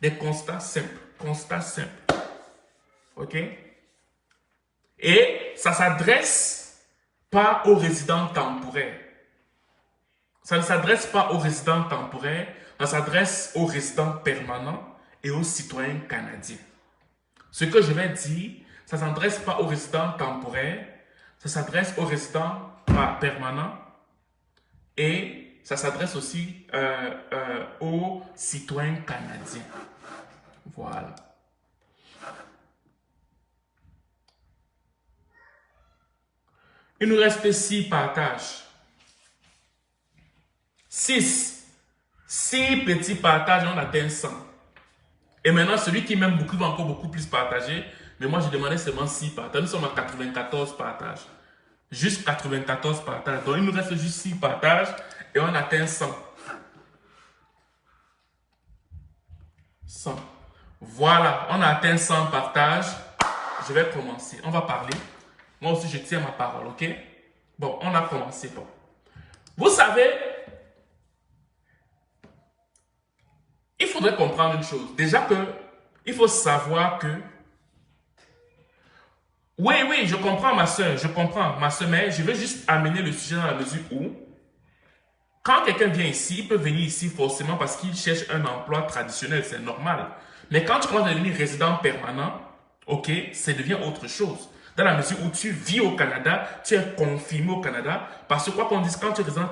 Des constats simples. Constats simples. OK? Et ça s'adresse pas aux résidents temporaires. Ça ne s'adresse pas aux résidents temporaires, ça s'adresse aux résidents permanents et aux citoyens canadiens. Ce que je vais dire, ça ne s'adresse pas aux résidents temporaires, ça s'adresse aux résidents permanents et ça s'adresse aussi aux citoyens canadiens. Voilà. Il nous reste 6 partages. 6 petits partages, on atteint 100. Et maintenant, celui qui m'aime beaucoup va encore beaucoup plus partager. Mais moi, j'ai demandé seulement 6 partages. Nous sommes à 94 partages. Juste 94 partages. Donc, il nous reste juste 6 partages et on atteint 100. 100. Voilà, on a atteint 100 partages. Je vais commencer. On va parler. Moi aussi, je tiens ma parole, ok? Bon, on a commencé. Bon. Vous savez, il faudrait comprendre une chose. Déjà que, il faut savoir que... Oui, je comprends ma soeur, mais je veux juste amener le sujet dans la mesure où, quand quelqu'un vient ici, il peut venir ici forcément parce qu'il cherche un emploi traditionnel, c'est normal. Mais quand tu commences à devenir résident permanent, ok, ça devient autre chose. Dans la mesure où tu vis au Canada, tu es confirmé au Canada, parce que quoi qu'on dise, quand tu es résident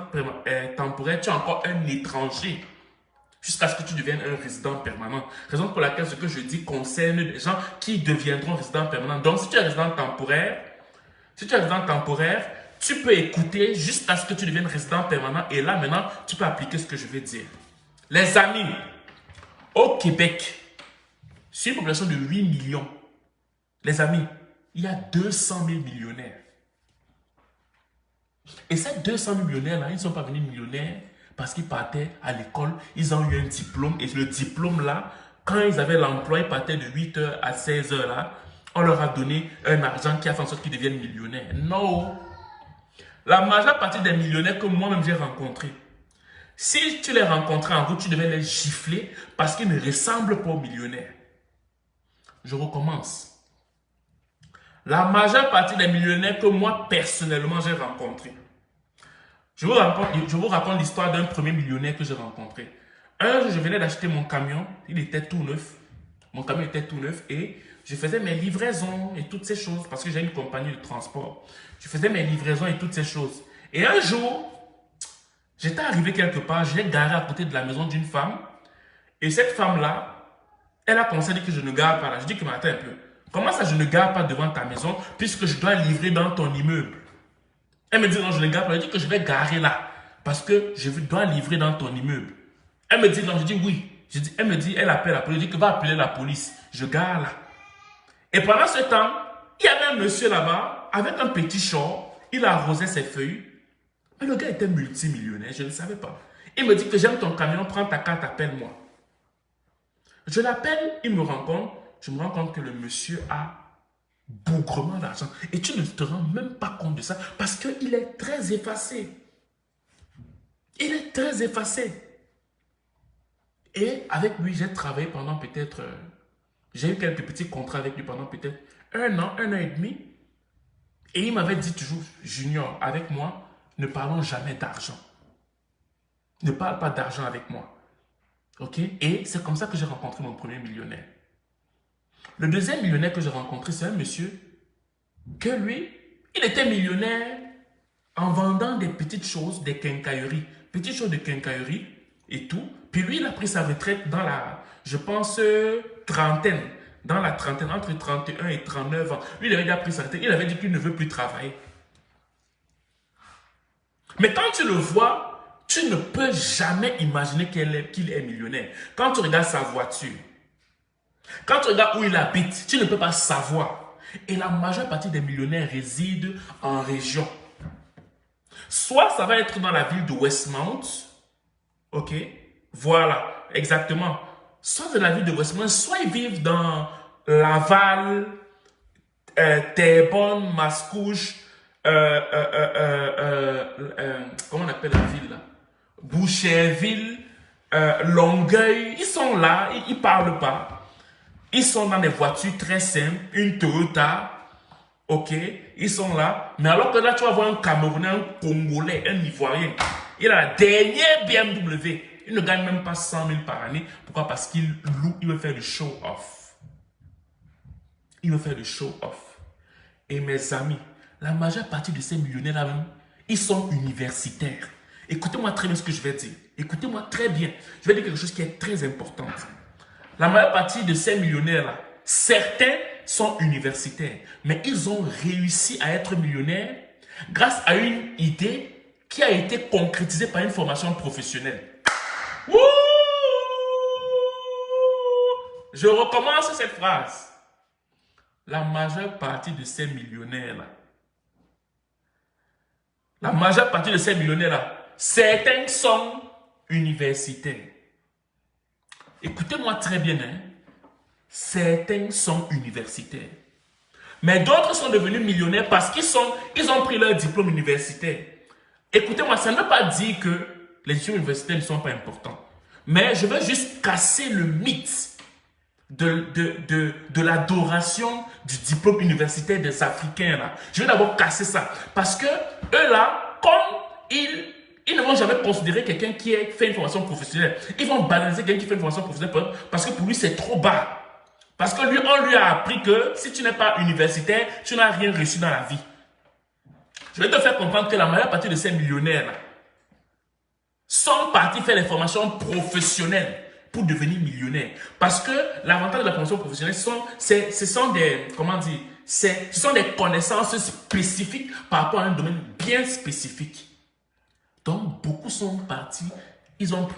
temporaire, tu es encore un étranger. Jusqu'à ce que tu deviennes un résident permanent. Raison pour laquelle ce que je dis concerne les gens qui deviendront résidents permanents. Donc, si tu es résident temporaire, tu peux écouter jusqu'à ce que tu deviennes résident permanent. Et là, maintenant, tu peux appliquer ce que je vais dire. Les amis, au Québec, sur une population de 8 millions, les amis, il y a 200 000 millionnaires. Et ces 200 000 millionnaires-là, ils ne sont pas venus millionnaires parce qu'ils partaient à l'école, ils ont eu un diplôme. Et le diplôme-là, quand ils avaient l'emploi, ils partaient de 8h à 16h là, on leur a donné un argent qui a fait en sorte qu'ils deviennent millionnaires. Non! La majeure partie des millionnaires que moi-même j'ai rencontrés, si tu les rencontrais en route, tu devais les gifler parce qu'ils ne ressemblent pas aux millionnaires. Je recommence. La majeure partie des millionnaires que moi, personnellement, j'ai rencontrés. Je vous raconte l'histoire d'un premier millionnaire que j'ai rencontré. Un jour, je venais d'acheter mon camion. Il était tout neuf. Mon camion était tout neuf et je faisais mes livraisons et toutes ces choses parce que j'ai une compagnie de transport. Je faisais mes livraisons et toutes ces choses. Et un jour, j'étais arrivé quelque part, j'ai garé à côté de la maison d'une femme. Et cette femme-là, elle a commencé à dire que je ne gare pas là. Je dis que, mais attends un peu. Comment ça, je ne gare pas devant ta maison puisque je dois livrer dans ton immeuble? Elle me dit non, je ne gare pas. Elle dit que je vais garer là parce que je dois livrer dans ton immeuble. Elle me dit non, je dis oui. Elle me dit, elle appelle la police. Je dis que va appeler la police. Je gare là. Et pendant ce temps, il y avait un monsieur là-bas avec un petit champ. Il arrosait ses feuilles. Mais le gars était multimillionnaire, je ne savais pas. Il me dit que j'aime ton camion, prends ta carte, appelle-moi. Je l'appelle, il me rencontre. Je me rends compte que le monsieur a bougrement d'argent. Et tu ne te rends même pas compte de ça parce qu'il est très effacé. Il est très effacé. Et avec lui, j'ai travaillé pendant peut-être... j'ai eu quelques petits contrats avec lui pendant peut-être un an et demi. Et il m'avait dit toujours, Junior, avec moi, ne parlons jamais d'argent. Ne parle pas d'argent avec moi. Ok? Et c'est comme ça que j'ai rencontré mon premier millionnaire. Le deuxième millionnaire que j'ai rencontré, c'est un monsieur que lui, il était millionnaire en vendant des petites choses, des quincailleries. Petites choses de quincaillerie et tout. Puis lui, il a pris sa retraite dans la, je pense, trentaine. Dans la trentaine, entre 31 et 39 ans. Lui, il avait déjà pris sa retraite. Il avait dit qu'il ne veut plus travailler. Mais quand tu le vois, tu ne peux jamais imaginer qu'il est millionnaire. Quand tu regardes sa voiture, quand tu regardes où il habite, tu ne peux pas savoir. Et la majeure partie des millionnaires résident en région. Soit ça va être dans la ville de Westmount. Ok? Voilà, exactement. Soit dans la ville de Westmount, soit ils vivent dans Laval, Terrebonne, Mascouche, comment on appelle la ville là? Boucherville, Longueuil, ils sont là, ils ne parlent pas. Ils sont dans des voitures très simples, une Toyota, ok, ils sont là. Mais alors que là, tu vas voir un Camerounais, un Congolais, un Ivoirien, il a la dernière BMW. Il ne gagne même pas 100 000 par année. Pourquoi? Parce qu'il loue, il veut faire du show-off. Il veut faire du show-off. Et mes amis, la majeure partie de ces millionnaires-là, ils sont universitaires. Écoutez-moi très bien ce que je vais dire. Écoutez-moi très bien. Je vais dire quelque chose qui est très important. La majeure partie de ces millionnaires-là, certains sont universitaires, mais ils ont réussi à être millionnaires grâce à une idée qui a été concrétisée par une formation professionnelle. Wouh! Je recommence cette phrase. La majeure partie de ces millionnaires-là, certains sont universitaires. Écoutez-moi très bien, hein. Certains sont universitaires. Mais d'autres sont devenus millionnaires parce qu'ils ont pris leur diplôme universitaire. Écoutez-moi, ça ne veut pas dire que les diplômes universitaires ne sont pas importants. Mais je veux juste casser le mythe de l'adoration du diplôme universitaire des Africains. Là. Je vais d'abord casser ça. Parce que eux là, comme ils ne vont jamais considérer quelqu'un qui a fait une formation professionnelle. Ils vont banaliser quelqu'un qui fait une formation professionnelle parce que pour lui c'est trop bas. Parce que lui, on lui a appris que si tu n'es pas universitaire, tu n'as rien reçu dans la vie. Je vais te faire comprendre que la majeure partie de ces millionnaires là, sont partis faire des formations professionnelles pour devenir millionnaires. Parce que l'avantage de la formation professionnelle, ce sont des connaissances spécifiques par rapport à un domaine bien spécifique. Donc, beaucoup sont partis, ils ont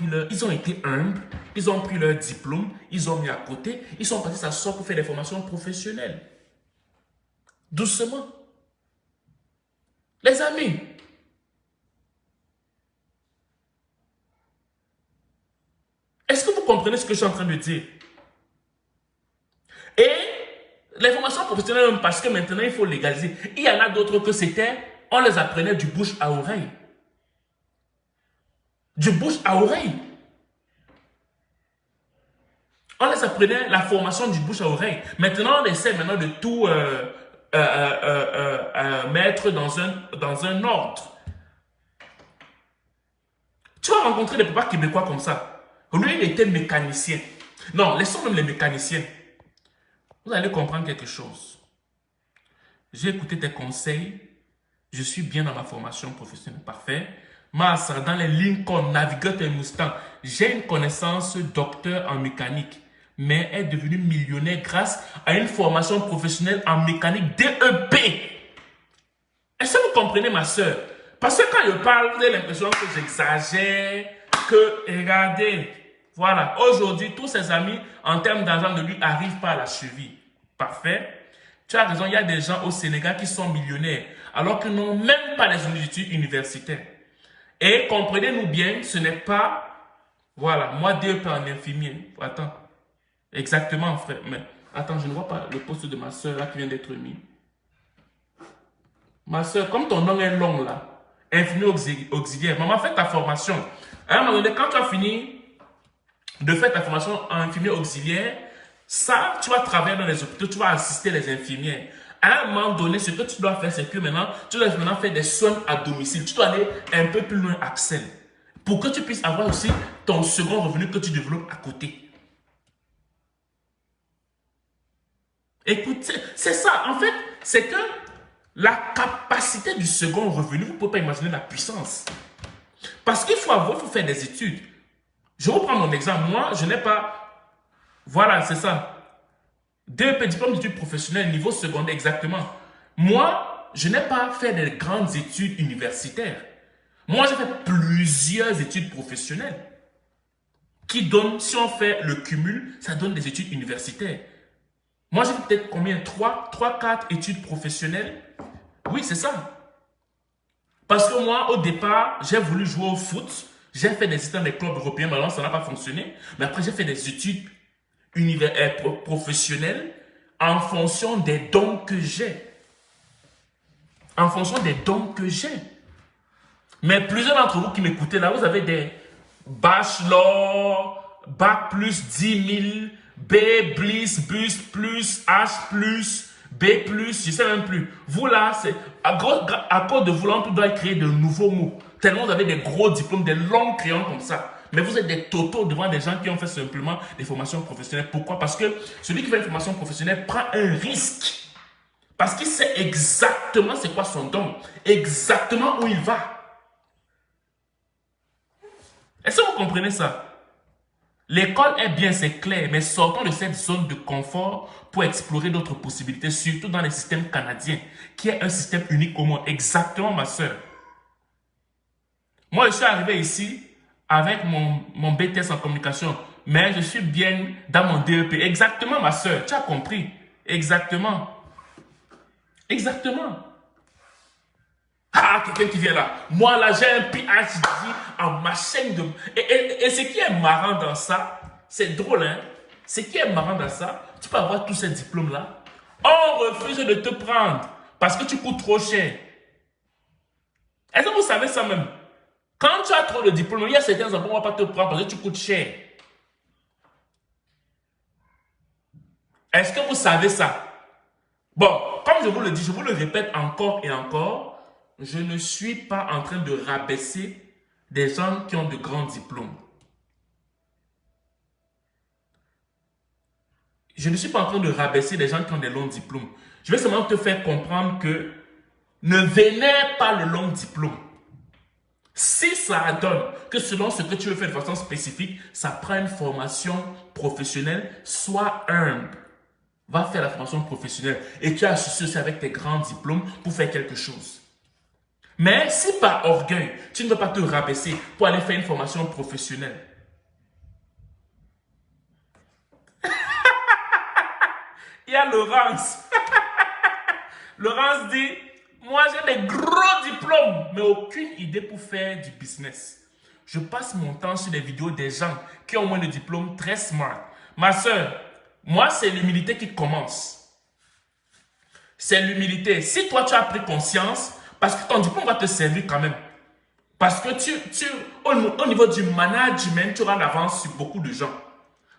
été humbles, ils ont pris leur diplôme, ils ont mis à côté, ils sont partis s'asseoir pour faire des formations professionnelles. Doucement. Les amis, est-ce que vous comprenez ce que je suis en train de dire? Et les formations professionnelles, parce que maintenant il faut légaliser. Il y en a d'autres que on les apprenait du bouche à oreille. Du bouche à oreille. On les apprenait la formation du bouche à oreille. Maintenant, on essaie de tout mettre dans un ordre. Tu vas rencontrer des papas québécois comme ça. Lui, il était mécanicien. Non, laissons même les mécaniciens. Vous allez comprendre quelque chose. J'ai écouté tes conseils. Je suis bien dans ma formation professionnelle. Parfait. Massa, dans les Lincoln, navigateur et Mustang, j'ai une connaissance docteur en mécanique, mais est devenu millionnaire grâce à une formation professionnelle en mécanique DEP. Est-ce que vous comprenez, ma soeur? Parce que quand je parle, vous avez l'impression que j'exagère, que, regardez, voilà, aujourd'hui, tous ses amis, en termes d'argent, ne lui arrivent pas à la cheville. Parfait. Tu as raison, il y a des gens au Sénégal qui sont millionnaires, alors qu'ils n'ont même pas les études universitaires. Et comprenez-nous bien, ce n'est pas, voilà, moi DEP en infirmier. Attends, exactement, frère. Mais attends, je ne vois pas le poste de ma soeur là qui vient d'être mis. Ma soeur, comme ton nom est long là, infirmier auxiliaire, maman, fais ta formation. À un moment donné, quand tu as fini de faire ta formation en infirmier auxiliaire, ça, tu vas travailler dans les hôpitaux, tu vas assister les infirmières. À un moment donné, ce que tu dois faire, c'est que maintenant, tu dois faire des soins à domicile. Tu dois aller un peu plus loin, Axel. Pour que tu puisses avoir aussi ton second revenu que tu développes à côté. Écoute, c'est ça. En fait, c'est que la capacité du second revenu, vous ne pouvez pas imaginer la puissance. Parce qu'il faut faire des études. Je reprends mon exemple. Moi, je n'ai pas... Voilà, c'est ça. DEP, diplôme d'études professionnelles, niveau secondaire, exactement. Moi, je n'ai pas fait de grandes études universitaires. Moi, j'ai fait plusieurs études professionnelles qui donnent, si on fait le cumul, ça donne des études universitaires. Moi, j'ai fait peut-être combien? 4 études professionnelles. Oui, c'est ça. Parce que moi, au départ, j'ai voulu jouer au foot. J'ai fait des études dans les clubs européens, mais alors ça n'a pas fonctionné. Mais après, j'ai fait des études professionnel en fonction des dons que j'ai. En fonction des dons que j'ai. Mais plusieurs d'entre vous qui m'écoutez là, vous avez bachelor, bac plus 10 000, B, BLIS, BUS plus, H plus, B plus, je ne sais même plus. Vous là, c'est à cause de vouloir, on doit créer de nouveaux mots. Tellement vous avez des gros diplômes, des longs crayons comme ça. Mais vous êtes des totaux devant des gens qui ont fait simplement des formations professionnelles. Pourquoi? Parce que celui qui fait une formation professionnelle prend un risque. Parce qu'il sait exactement c'est quoi son don. Exactement où il va. Est-ce que vous comprenez ça? L'école est bien, c'est clair, mais sortons de cette zone de confort pour explorer d'autres possibilités, surtout dans les systèmes canadiens, qui est un système unique au monde. Exactement, ma soeur. Moi, je suis arrivé ici avec mon BTS en communication, mais je suis bien dans mon DEP. Exactement, ma soeur, tu as compris. Exactement. Exactement. Ah, quelqu'un qui vient là. Moi, là, j'ai un PhD en machine de... Et ce qui est marrant dans ça, c'est drôle, hein? Ce qui est marrant dans ça, tu peux avoir tous ces diplômes-là. On refuse de te prendre parce que tu coûtes trop cher. Est-ce que vous savez ça même? Quand tu as trop de diplômes, il y a certains endroits où on ne va pas te prendre parce que tu coûtes cher. Est-ce que vous savez ça? Bon, comme je vous le dis, je vous le répète encore et encore, je ne suis pas en train de rabaisser des gens qui ont de grands diplômes. Je ne suis pas en train de rabaisser des gens qui ont des longs diplômes. Je vais seulement te faire comprendre que ne vénère pas le long diplôme. Si ça donne que selon ce que tu veux faire de façon spécifique, ça prend une formation professionnelle, sois humble. Va faire la formation professionnelle et tu as associé avec tes grands diplômes pour faire quelque chose. Mais si par orgueil, tu ne veux pas te rabaisser pour aller faire une formation professionnelle. Il y a Laurence. Laurence dit, moi j'ai des gros diplômes, mais aucune idée pour faire du business. Je passe mon temps sur des vidéos des gens qui ont moins de diplômes très smart. Ma soeur, moi c'est l'humilité qui commence. C'est l'humilité. Si toi tu as pris conscience, parce que ton diplôme va te servir quand même. Parce que au niveau du management, tu auras l'avance sur beaucoup de gens.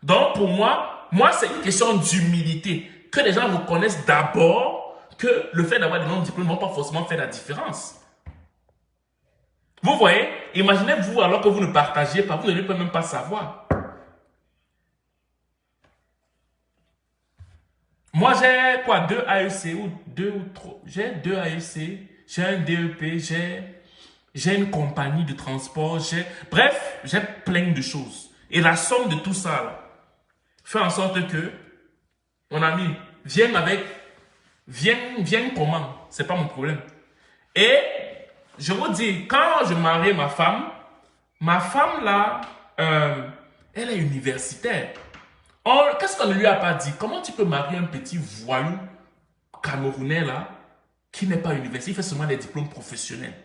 Donc pour moi c'est une question d'humilité. Que les gens reconnaissent d'abord que le fait d'avoir des longs diplômes ne va pas forcément faire la différence. Vous voyez, imaginez-vous alors que vous ne partagez pas, vous ne pouvez même pas savoir. Moi, j'ai quoi, 2 AEC ou 2 ou 3. J'ai 2 AEC, j'ai un DEP, j'ai une compagnie de transport, bref, j'ai plein de choses. Et la somme de tout ça, là, fait en sorte que, mon ami, viens comment, c'est pas mon problème. Et, je vous dis, quand je marie ma femme là, elle est universitaire. Qu'est-ce qu'on ne lui a pas dit? Comment tu peux marier un petit voyou camerounais là, qui n'est pas universitaire, il fait seulement des diplômes professionnels?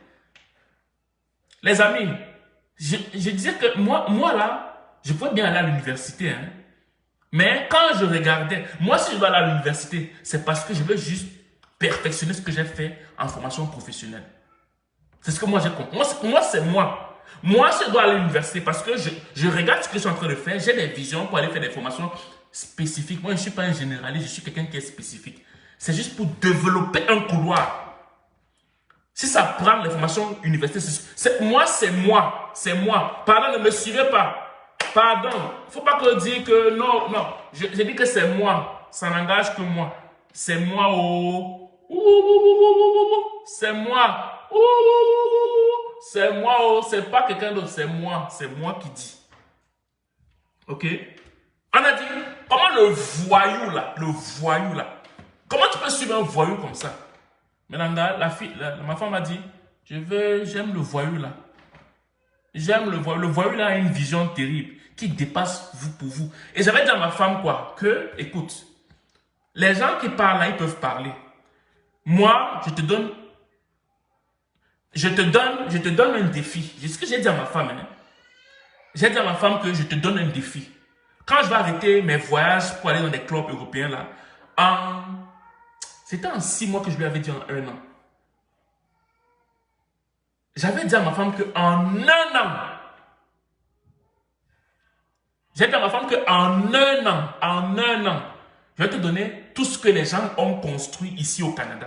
Les amis, je disais que moi là, je pouvais bien aller à l'université, hein. Mais quand je regardais, moi si je vais aller à l'université, c'est parce que je veux juste perfectionner ce que j'ai fait en formation professionnelle. C'est ce que moi j'ai compris. Moi c'est moi. Moi, je dois aller à l'université parce que je regarde ce que je suis en train de faire. J'ai des visions pour aller faire des formations spécifiques. Moi, je ne suis pas un généraliste, je suis quelqu'un qui est spécifique. C'est juste pour développer un couloir. Si ça prend les formations universitaires, moi, c'est moi. C'est moi. Pardon, ne me suivez pas. Pardon. Il ne faut pas que je dise que non. Je dis que c'est moi. Ça n'engage que moi. C'est moi. Oh. C'est moi. C'est moi, oh, c'est pas quelqu'un d'autre, c'est moi qui dis. Ok? On a dit, comment le voyou là, comment tu peux suivre un voyou comme ça? Maintenant, ma femme m'a dit, j'aime le voyou là. J'aime le voyou. Le voyou là a une vision terrible qui dépasse vous pour vous. Et j'avais dit à ma femme quoi? Que, écoute, les gens qui parlent là, ils peuvent parler. Moi, je te donne un défi. C'est ce que j'ai dit à ma femme. Hein. J'ai dit à ma femme que je te donne un défi. Quand je vais arrêter mes voyages pour aller dans des clubs européens, là, c'était en 6 mois que je lui avais dit en 1 an. J'avais dit à ma femme qu'en 1 an, J'ai dit à ma femme qu'en un an, je vais te donner tout ce que les gens ont construit ici au Canada.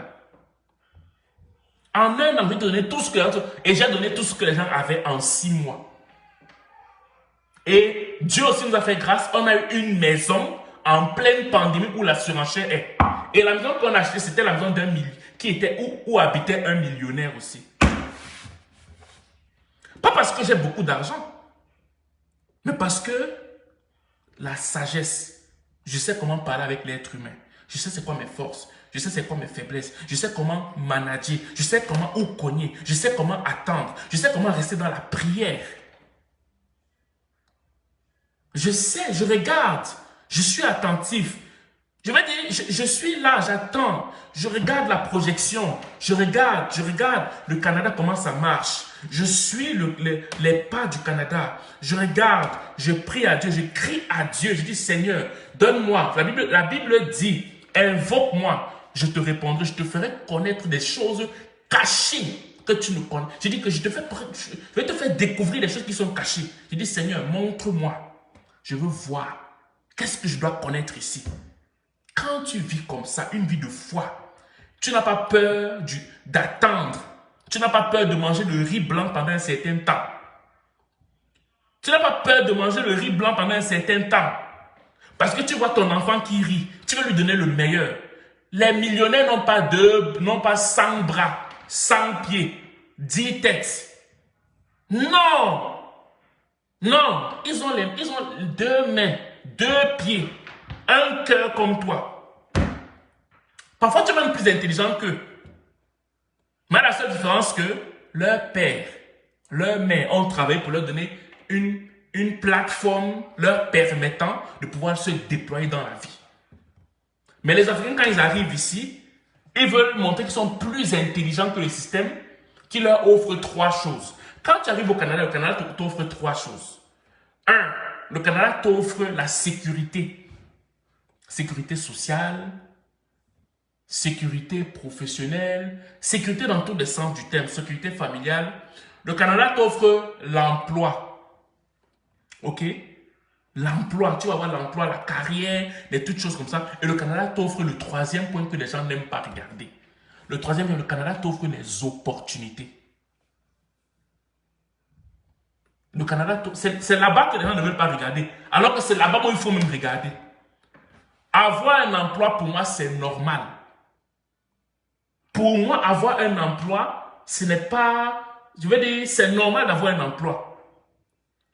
En un an, je vais te donner tout ce que... Et j'ai donné tout ce que les gens avaient en 6 mois. Et Dieu aussi nous a fait grâce. On a eu une maison en pleine pandémie où la surenchère est. Et la maison qu'on a achetée, c'était la maison d'un million, qui était où habitait un millionnaire aussi. Pas parce que j'ai beaucoup d'argent, mais parce que la sagesse, je sais comment parler avec l'être humain. Je sais c'est quoi mes forces. Je sais c'est quoi mes faiblesses. Je sais comment manager. Je sais comment où cogner. Je sais comment attendre. Je sais comment rester dans la prière. Je sais, je regarde. Je suis attentif. Je vais dire, je suis là, j'attends. Je regarde la projection. Je regarde le Canada, comment ça marche. Je suis les pas du Canada. Je regarde, je prie à Dieu, je crie à Dieu. Je dis, Seigneur, donne-moi. La Bible dit, invoque-moi. Je te répondrai, je te ferai connaître des choses cachées que tu ne connais. Je dis que je vais te faire découvrir des choses qui sont cachées. Je dis, Seigneur, montre-moi. Je veux voir. Qu'est-ce que je dois connaître ici? Quand tu vis comme ça, une vie de foi, tu n'as pas peur d'attendre. Tu n'as pas peur de manger le riz blanc pendant un certain temps. Tu n'as pas peur de manger le riz blanc pendant un certain temps. Parce que tu vois ton enfant qui rit, tu veux lui donner le meilleur. Les millionnaires n'ont pas 100 bras, 100 pieds, 10 têtes. Non! Non! Ils ont 2 mains, 2 pieds, un cœur comme toi. Parfois, tu es même plus intelligent qu'eux. Mais la seule différence que leur père, leur mère ont travaillé pour leur donner une plateforme leur permettant de pouvoir se déployer dans la vie. Mais les Africains, quand ils arrivent ici, ils veulent montrer qu'ils sont plus intelligents que le système qui leur offre 3 choses. Quand tu arrives au Canada, le Canada t'offre 3 choses. 1. Le Canada t'offre la sécurité. Sécurité sociale, sécurité professionnelle, sécurité dans tous les sens du terme, sécurité familiale. Le Canada t'offre l'emploi. Ok? L'emploi, tu vas avoir l'emploi, la carrière, des toutes choses comme ça. Et le Canada t'offre le 3e point que les gens n'aiment pas regarder. Le 3e point, le Canada t'offre les opportunités. Le Canada, c'est là-bas que les gens ne veulent pas regarder. Alors que c'est là-bas où il faut même regarder. Avoir un emploi, pour moi, c'est normal. Pour moi, avoir un emploi, ce n'est pas... Je veux dire, c'est normal d'avoir un emploi.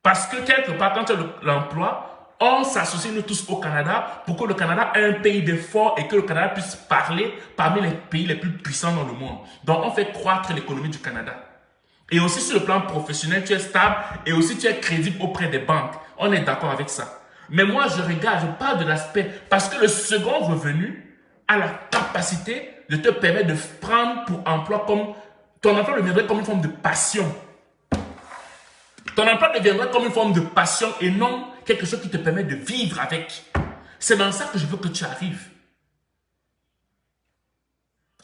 Parce que quelque part, quand tu as l'emploi, on s'associe nous tous au Canada pour que le Canada ait un pays de fort et que le Canada puisse parler parmi les pays les plus puissants dans le monde. Donc, on fait croître l'économie du Canada. Et aussi sur le plan professionnel, tu es stable et aussi tu es crédible auprès des banques. On est d'accord avec ça. Mais moi, je regarde, je parle de l'aspect parce que le second revenu a la capacité de te permettre de prendre pour emploi comme... Ton emploi deviendrait comme une forme de passion. Ton emploi deviendrait comme une forme de passion et non quelque chose qui te permet de vivre avec. C'est dans ça que je veux que tu arrives.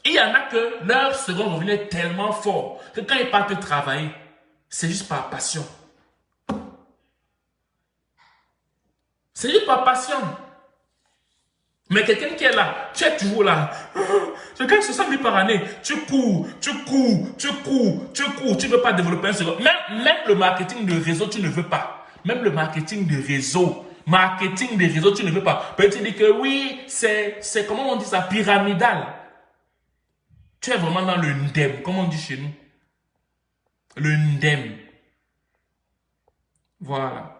Il y en a que leur second revenu est tellement fort que quand ils partent travailler, c'est juste par passion. C'est juste par passion. Mais quelqu'un qui est là, tu es toujours là. Je gagne 60 000 par année. Tu cours, tu ne veux pas développer un second. Même le marketing de réseau, tu ne veux pas. Même le marketing de réseau. Tu ne veux pas. Peut-être tu dis que oui, c'est comment on dit ça, pyramidal. Tu es vraiment dans le ndem, comme on dit chez nous. Le ndem. Voilà.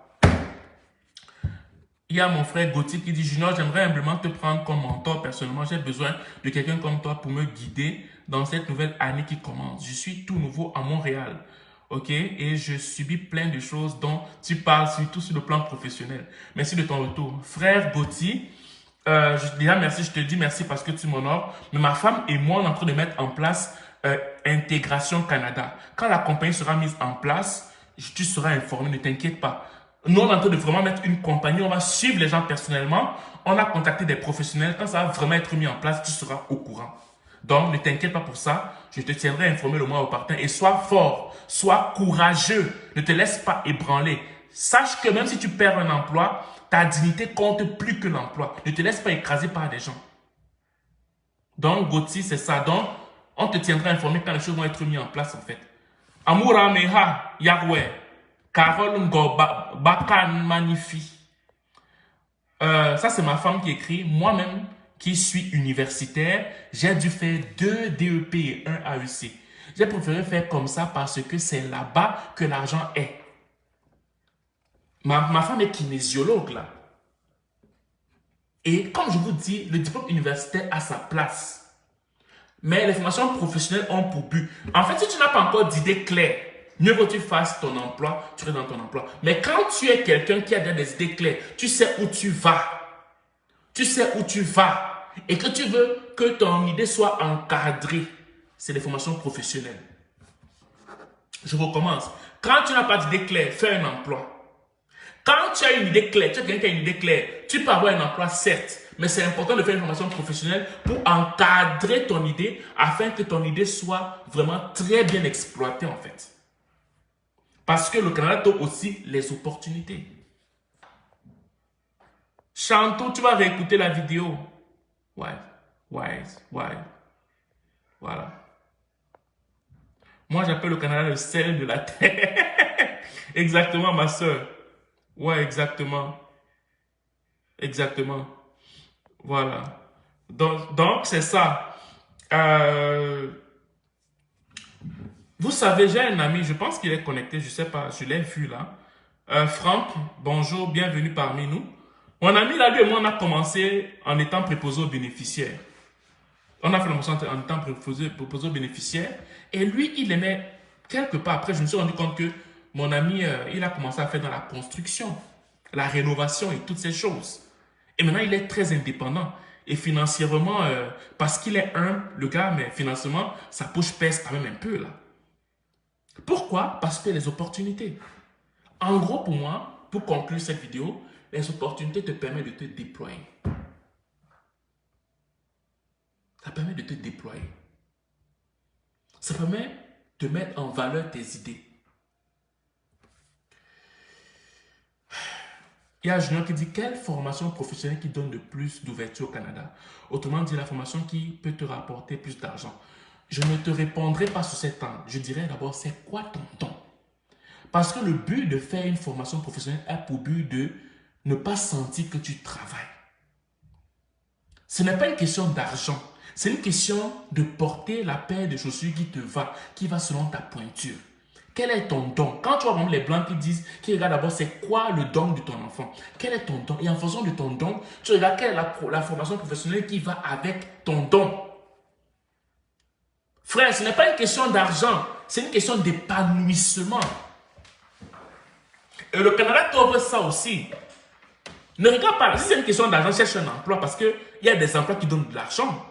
Il y a mon frère Gauthier qui dit, Junior, j'aimerais humblement te prendre comme mentor. Personnellement, j'ai besoin de quelqu'un comme toi pour me guider dans cette nouvelle année qui commence. Je suis tout nouveau à Montréal. Ok? Et je subis plein de choses dont tu parles, surtout sur le plan professionnel. Merci de ton retour. Frère Gauthier, déjà merci, je te dis merci parce que tu m'honores. Mais ma femme et moi, on est en train de mettre en place Intégration Canada. Quand la compagnie sera mise en place, tu seras informé, ne t'inquiète pas. Nous, on est en train de vraiment mettre une compagnie, on va suivre les gens personnellement. On a contacté des professionnels. Quand ça va vraiment être mis en place, tu seras au courant. Donc, ne t'inquiète pas pour ça. Je te tiendrai informé le mois opportun. Et sois fort, sois courageux. Ne te laisse pas ébranler. sache que même si tu perds un emploi, ta dignité compte plus que l'emploi. Ne te laisse pas écraser par des gens. Donc, Gauthier, c'est ça. Donc, on te tiendra informé quand les choses vont être mises en place, en fait. Amoura Meha Yahweh. Carole Ngoba Bakan Magnifi. Ça, c'est ma femme qui écrit. Moi-même, qui suis universitaire, j'ai dû faire 2 DEP et 1 AEC. J'ai préféré faire comme ça parce que c'est là-bas que l'argent est. Ma femme est kinésiologue, là. Et comme je vous dis, le diplôme universitaire a sa place. Mais les formations professionnelles ont pour but. En fait, si tu n'as pas encore d'idées claires, mieux que tu fasses ton emploi, tu restes dans ton emploi. Mais quand tu es quelqu'un qui a des idées claires, tu sais où tu vas. Tu sais où tu vas. Et que tu veux que ton idée soit encadrée. C'est les formations professionnelles. Je recommence. Quand tu n'as pas d'idée claire, fais un emploi. Quand tu as une idée claire, tu as quelqu'un qui a une idée claire, tu peux avoir un emploi, certes, mais c'est important de faire une formation professionnelle pour encadrer ton idée afin que ton idée soit vraiment très bien exploitée, en fait. Parce que le Canada donne aussi les opportunités. Chanto, tu vas réécouter la vidéo. Ouais. Voilà. Moi, j'appelle le Canada le sel de la terre. Exactement, ma soeur. Ouais, exactement. Exactement. Voilà. Donc c'est ça. Vous savez, j'ai un ami, je pense qu'il est connecté, je sais pas, je l'ai vu là. Franck, bonjour, bienvenue parmi nous. Mon ami là, lui et moi, on a commencé en étant préposé aux bénéficiaires. On a fait la motion en étant préposé aux bénéficiaires. Et lui, il aimait, quelque part, après, je me suis rendu compte que mon ami, il a commencé à faire dans la construction, la rénovation et toutes ces choses. Et maintenant, il est très indépendant. Et financièrement, parce qu'il est le gars, mais financièrement, sa poche pèse quand même un peu là. Pourquoi? Parce que les opportunités. En gros, pour moi, pour conclure cette vidéo, les opportunités te permettent de te déployer. Ça permet de te déployer. Ça permet de mettre en valeur tes idées. Il y a un junior qui dit quelle formation professionnelle qui donne le plus d'ouverture au Canada? Autrement dit, la formation qui peut te rapporter plus d'argent. Je ne te répondrai pas sur cet angle. Je dirais d'abord, c'est quoi ton don? Parce que le but de faire une formation professionnelle a pour but de ne pas sentir que tu travailles. Ce n'est pas une question d'argent. C'est une question de porter la paire de chaussures qui va selon ta pointure. Quel est ton don? Quand tu vois les blancs qui regardent d'abord c'est quoi le don de ton enfant? Quel est ton don? Et en fonction de ton don, tu regardes quelle est la formation professionnelle qui va avec ton don. Frère, ce n'est pas une question d'argent, c'est une question d'épanouissement. Et le Canada t'offre ça aussi. Ne regarde pas, si c'est une question d'argent, cherche un emploi parce qu'il y a des emplois qui donnent de l'argent.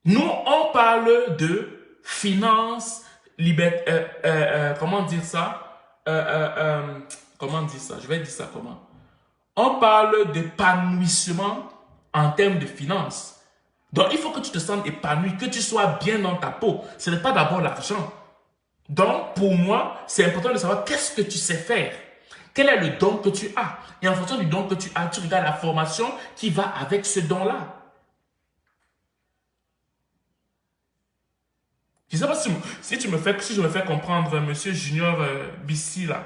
Nous, on parle de finance, liberté, comment dire ça? Comment dire ça? Je vais dire ça comment? On parle d'épanouissement en termes de finances. Donc, il faut que tu te sentes épanoui, que tu sois bien dans ta peau. Ce n'est pas d'abord l'argent. Donc, pour moi, c'est important de savoir qu'est-ce que tu sais faire. Quel est le don que tu as? Et en fonction du don que tu as, tu regardes la formation qui va avec ce don-là. Je ne sais pas si je me fais comprendre, monsieur Junior Bissi, là.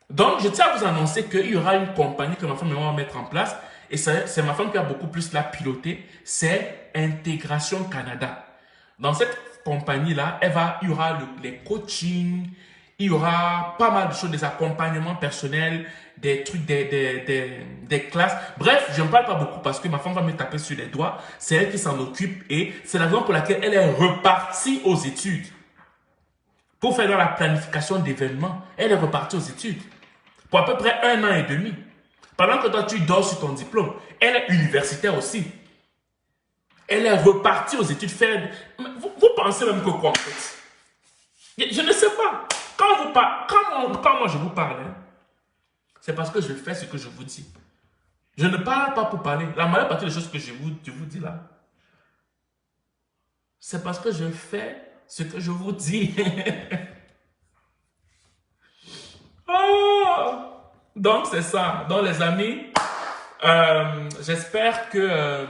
Donc, je tiens à vous annoncer qu'il y aura une compagnie que ma femme et moi va mettre en place. Et c'est ma femme qui a beaucoup plus la piloter. C'est Intégration Canada. Dans cette compagnie-là, il y aura les coachings, il y aura pas mal de choses, des accompagnements personnels, des trucs, des classes. Bref, je ne parle pas beaucoup parce que ma femme va me taper sur les doigts. C'est elle qui s'en occupe et c'est la raison pour laquelle elle est repartie aux études. Pour faire dans la planification d'événements, elle est repartie aux études. Pour à peu près 1 an et demi. Pendant que toi, tu dors sur ton diplôme. Elle est universitaire aussi. Elle est repartie aux études faire... Vous pensez même que quoi en fait? Je ne sais pas. Quand moi je vous parle, hein, c'est parce que je fais ce que je vous dis. Je ne parle pas pour parler. La majeure partie des choses que je vous dis là, c'est parce que je fais ce que je vous dis. Oh! Donc, c'est ça. Donc, les amis, j'espère que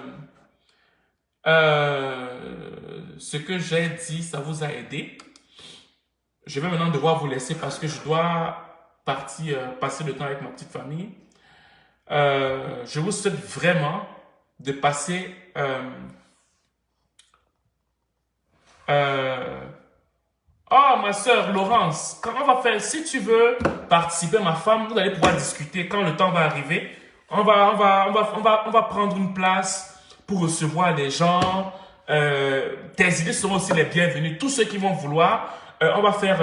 ce que j'ai dit, ça vous a aidé. Je vais maintenant devoir vous laisser parce que je dois partir passer le temps avec ma petite famille. Je vous souhaite vraiment de passer oh, ma soeur Laurence, comment on va faire? Si tu veux participer, ma femme, vous allez pouvoir discuter quand le temps va arriver. On va prendre une place pour recevoir des gens. Tes idées seront aussi les bienvenues. Tous ceux qui vont vouloir, on va faire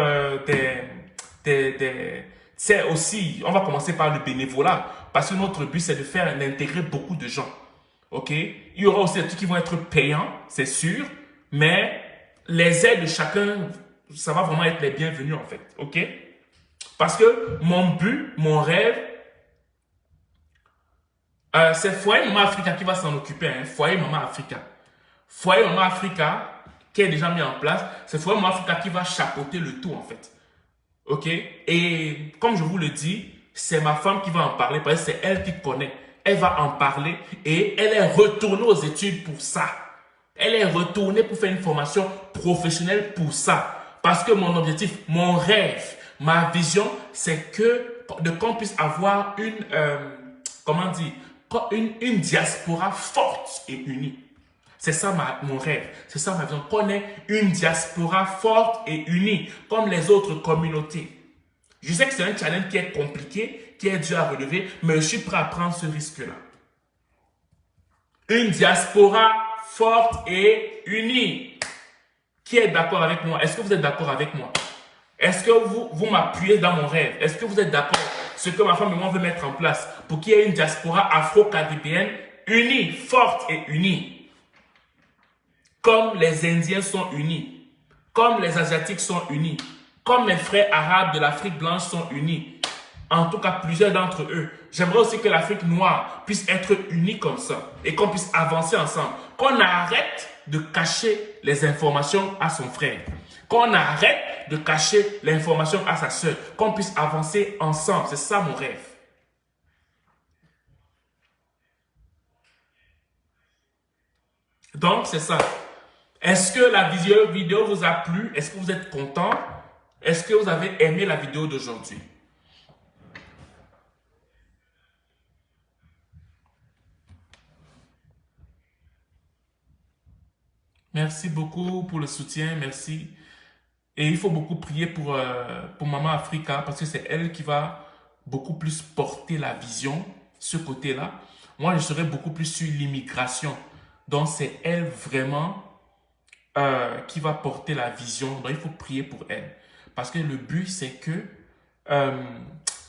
c'est aussi, on va commencer par le bénévolat. Parce que notre but, c'est de faire d'intégrer beaucoup de gens. OK? Il y aura aussi des trucs qui vont être payants, c'est sûr. Mais les aides de chacun, ça va vraiment être les bienvenus en fait. OK? Parce que mon but, mon rêve, c'est Foyer Maman Africa qui va s'en occuper. Hein? Foyer Maman Africa. Foyer Maman Africa, qui est déjà mis en place, c'est Foyer Maman Africa qui va chapeauter le tout en fait. OK? Et comme je vous le dis, c'est ma femme qui va en parler parce que c'est elle qui connaît. Elle va en parler et elle est retournée aux études pour ça. Elle est retournée pour faire une formation professionnelle pour ça. Parce que mon objectif, mon rêve, ma vision, c'est que qu'on puisse avoir une, comment dire, une diaspora forte et unie. C'est ça mon rêve, c'est ça ma vision, qu'on ait une diaspora forte et unie, comme les autres communautés. Je sais que c'est un challenge qui est compliqué, qui est dur à relever, mais je suis prêt à prendre ce risque-là. Une diaspora forte et unie. Qui est d'accord avec moi? Est-ce que vous êtes d'accord avec moi? Est-ce que vous m'appuyez dans mon rêve? Est-ce que vous êtes d'accord? Ce que ma femme et moi veut mettre en place pour qu'il y ait une diaspora afro-caribéenne unie, forte et unie. Comme les Indiens sont unis, comme les Asiatiques sont unis, comme mes frères arabes de l'Afrique blanche sont unis. En tout cas, plusieurs d'entre eux. J'aimerais aussi que l'Afrique noire puisse être unie comme ça et qu'on puisse avancer ensemble. Qu'on arrête de cacher les informations à son frère. Qu'on arrête de cacher l'information à sa soeur. Qu'on puisse avancer ensemble. C'est ça mon rêve. Donc, c'est ça. Est-ce que la vidéo vous a plu? Est-ce que vous êtes content? Est-ce que vous avez aimé la vidéo d'aujourd'hui? Merci beaucoup pour le soutien, merci. Et il faut beaucoup prier pour Maman Africa parce que c'est elle qui va beaucoup plus porter la vision, ce côté-là. Moi, je serai beaucoup plus sur l'immigration. Donc, c'est elle vraiment qui va porter la vision. Donc, il faut prier pour elle. Parce que le but, c'est que euh,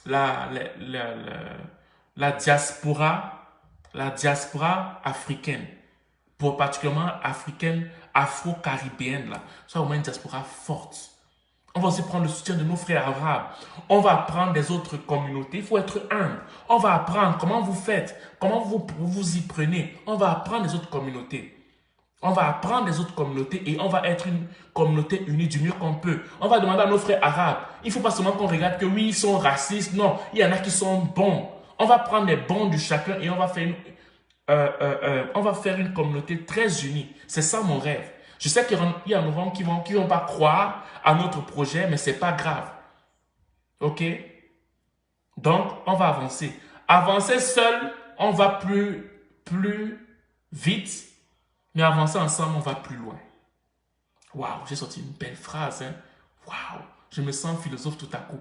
la, la, la, la- la diaspora africaine, pour particulièrement africaine, afro-caribéenne, là, soit au moins une diaspora forte. On va aussi prendre le soutien de nos frères arabes. On va apprendre des autres communautés. Il faut être humble. On va apprendre comment vous faites, comment vous y prenez. On va apprendre des autres communautés. On va apprendre des autres communautés et on va être une communauté unie du mieux qu'on peut. On va demander à nos frères arabes. Il ne faut pas seulement qu'on regarde que oui, ils sont racistes. Non, il y en a qui sont bons. On va prendre les bons de chacun et on va faire une communauté très unie. C'est ça mon rêve. Je sais qu'il y en aura qui vont pas croire à notre projet, mais c'est pas grave. OK? Donc, on va avancer. Avancer seul, on va plus vite, mais avancer ensemble, on va plus loin. Waouh, j'ai sorti une belle phrase. Hein? Waouh, je me sens philosophe tout à coup.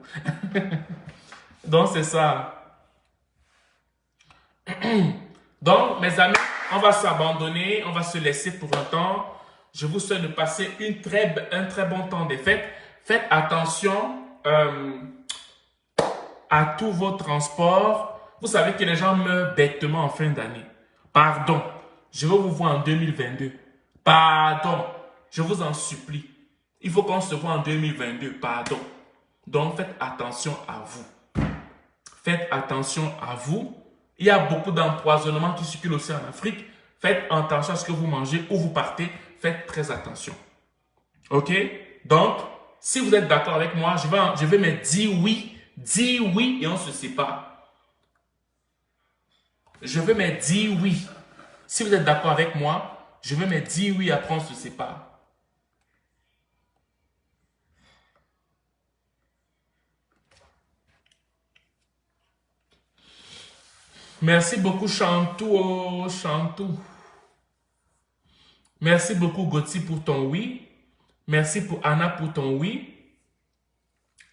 Donc, c'est ça. Donc, mes amis, on va s'abandonner, on va se laisser pour un temps. Je vous souhaite de passer un très bon temps des fêtes. Faites attention à tous vos transports. Vous savez que les gens meurent bêtement en fin d'année. Pardon, je veux vous voir en 2022. Pardon, je vous en supplie. Il faut qu'on se voit en 2022. Pardon. Donc, faites attention à vous. Faites attention à vous. Il y a beaucoup d'empoisonnements qui circulent aussi en Afrique. Faites attention à ce que vous mangez, où vous partez. Faites très attention. OK? Donc, si vous êtes d'accord avec moi, je vais me dire oui Dis oui et on se sépare. Je veux me dire oui. Si vous êtes d'accord avec moi, je veux me dire oui, après on se sépare. Merci beaucoup Chantou, oh, Chantou. Merci beaucoup Gauthier pour ton oui. Merci pour Anna pour ton oui.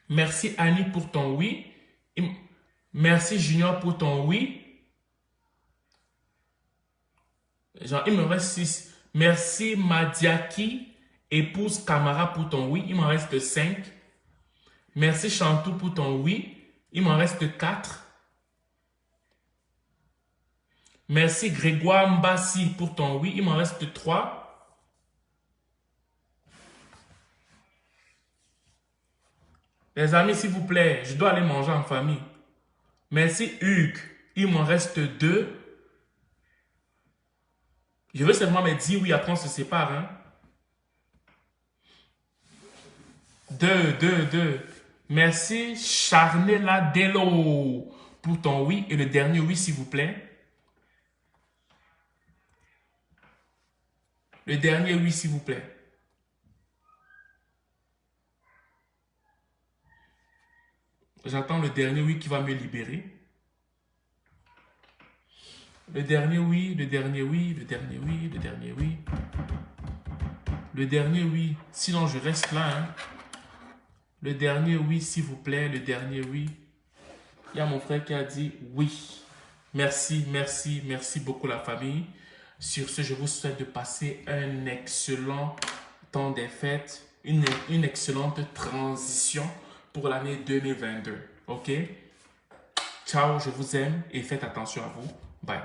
Merci Annie pour ton oui. Merci Junior pour ton oui. Genre, il me reste 6. Merci Madiaki, épouse Camara pour ton oui. Il m'en reste 5. Merci Chantou pour ton oui. Il m'en reste 4. Merci Grégoire Mbassi pour ton oui. Il m'en reste 3. Les amis, s'il vous plaît, je dois aller manger en famille. Merci Hugues. Il m'en reste 2. Je veux seulement me dire oui, après on se sépare. Hein? 2. Merci Charnella Dello pour ton oui. Et le dernier oui, s'il vous plaît. Le dernier oui, s'il vous plaît. J'attends le dernier oui qui va me libérer. Le dernier oui, le dernier oui, le dernier oui, le dernier oui. Le dernier oui. Sinon, je reste là. Hein. Le dernier oui, s'il vous plaît. Le dernier oui. Il y a mon frère qui a dit oui. Merci, merci, merci beaucoup la famille. Sur ce, je vous souhaite de passer un excellent temps des fêtes. Une excellente transition pour l'année 2022. OK? Ciao, je vous aime et faites attention à vous. Bye.